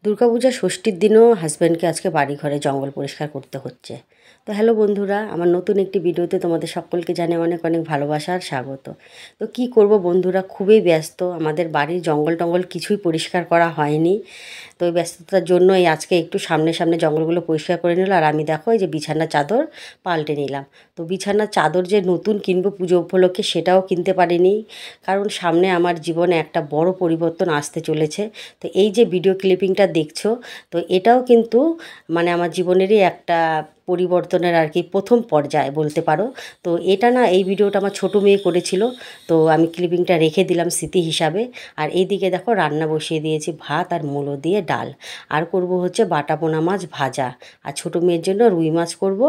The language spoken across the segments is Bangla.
দুর্গাপূজা ষষ্ঠীর দিনও হাজব্যান্ডকে আজকে বাড়ি ঘরে জঙ্গল পরিষ্কার করতে হচ্ছে। তো হ্যালো বন্ধুরা, আমার নতুন একটি ভিডিওতে তোমাদের সকলকে জানাই অনেক অনেক ভালোবাসা আর স্বাগত। তো কি করব বন্ধুরা, খুবই ব্যস্ত, আমাদের বাড়ির জঙ্গল টঙ্গল কিছুই পরিষ্কার করা হয়নি। তো ওই ব্যস্ততার জন্যই আজকে একটু সামনে সামনে জঙ্গলগুলো পরিষ্কার করে নিল। আর আমি দেখো এই যে বিছানার চাদর পাল্টে নিলাম। তো বিছানার চাদর যে নতুন কিনবো পুজো উপলক্ষে সেটাও কিনতে পারিনি, কারণ সামনে আমার জীবনে একটা বড় পরিবর্তন আসতে চলেছে। তো এই যে ভিডিও ক্লিপিংটা দেখছো, তো এটাও কিন্তু মানে আমার জীবনেরই একটা পরিবর্তনের আর কি প্রথম পর্যায় বলতে পারো। তো এটা না, এই ভিডিওটা আমার ছোটো মেয়ে করেছিল, তো আমি ক্লিপিংটা রেখে দিলাম স্মৃতি হিসাবে। আর এইদিকে দেখো রান্না বসিয়ে দিয়েছি, ভাত আর মূলো দিয়ে ডাল, আর করব হচ্ছে বাটা পোনা মাছ ভাজা, আর ছোটো মেয়ের জন্য রুই মাছ করব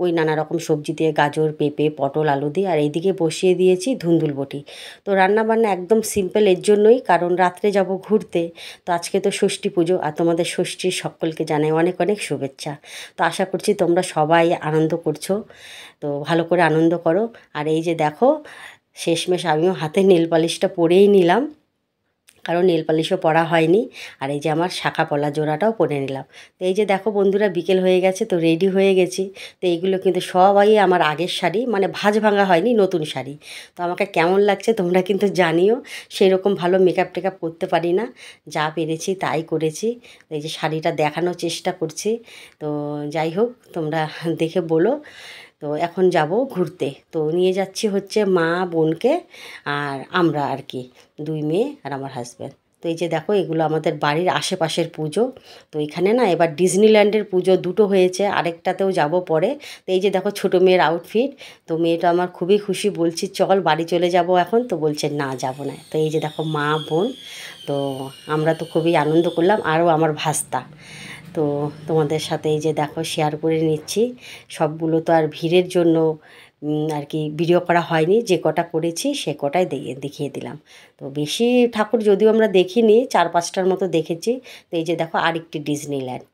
ওই নানা রকম সবজি দিয়ে, গাজর পেঁপে পটল আলু দিয়ে। আর এইদিকে বসিয়ে দিয়েছি ধুন্দুল বটি। তো রান্না বান্না একদম সিম্পল এর জন্যই, কারণ রাত্রে যাব ঘুরতে। তো আজকে তো ষষ্ঠী পুজো, আর তোমাদের ষষ্ঠীর সকলকে জানাই অনেক অনেক শুভেচ্ছা। তো আশা করছি তোমরা সবাই আনন্দ করছো, তো ভালো করে আনন্দ করো। আর এই যে দেখো, শেষমেশ আমিও হাতে নেল পালিশটা পরেই নিলাম, কারণ নেল পালিশও পরা হয়নি। আর এই যে আমার শাখা পলা জোড়াটাও পরে নিলাম। তো এই যে দেখো বন্ধুরা, বিকেল হয়ে গেছে, তো রেডি হয়ে গেছি। তো এইগুলো কিন্তু সবাই আমার আগের শাড়ি, মানে ভাঁজ ভাঙা হয়নি, নতুন শাড়ি। তো আমাকে কেমন লাগছে তোমরা কিন্তু জানিও। সেই রকম ভালো মেকআপ টেকআপ করতে পারি না, যা পেরেছি তাই করেছি। তো এই যে শাড়িটা দেখানোর চেষ্টা করছি। তো যাই হোক, তোমরা দেখে বলো। তো এখন যাব ঘুরতে, তো নিয়ে যাচ্ছি হচ্ছে মা বোনকে, আর আমরা আর কি, দুই মেয়ে আর আমার হাজব্যান্ড। তো এই যে দেখো, এগুলো আমাদের বাড়ির আশেপাশের পুজো। তো এখানে না এবার ডিজনিল্যান্ডের পুজো দুটো হয়েছে, আরেকটাতেও যাব পরে। তো এই যে দেখো ছোটো মেয়ের আউটফিট। তো মেয়েটা আমার খুবই খুশি, বলছি চল বাড়ি চলে যাব এখন, তো বলছে না যাব না। তো এই যে দেখো মা বোন, তো আমরা তো খুবই আনন্দ করলাম, আরও আমার ভাস্তা। তো তোমাদের সাথে এই যে দেখো শেয়ার করে নিচ্ছি। সবগুলো তো আর ভিড়ের জন্য আর কি ভিডিও করা হয়নি, যে কটা করেছি সে কটাই দেখিয়ে দিলাম। তো বেশি ঠাকুর যদিও আমরা দেখিনি, 4-5টার মতো দেখেছি। তো এই যে দেখো আরেকটি ডিজনিল্যান্ড।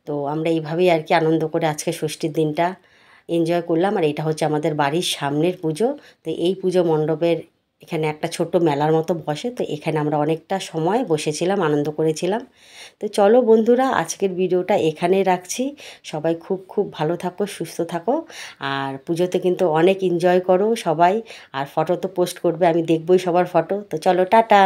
তো আমরা এইভাবেই আর কি আনন্দ করে আজকে ষষ্ঠীর দিনটা এনজয় করলাম। আর এটা হচ্ছে আমাদের বাড়ির সামনের পুজো। তো এই পুজো মণ্ডপের এখানে একটা ছোট্ট মেলার মতো বসে, তো এখানে আমরা অনেকটা সময় বসেছিলাম, আনন্দ করেছিলাম। তো চলো বন্ধুরা, আজকের ভিডিওটা এখানেই রাখছি। সবাই খুব খুব ভালো থাকো, সুস্থ থাকো। আর পুজোতে কিন্তু অনেক এনজয় করো সবাই। আর ফটো তো পোস্ট করবে, আমি দেখবই সবার ফটো। তো চলো টাটা।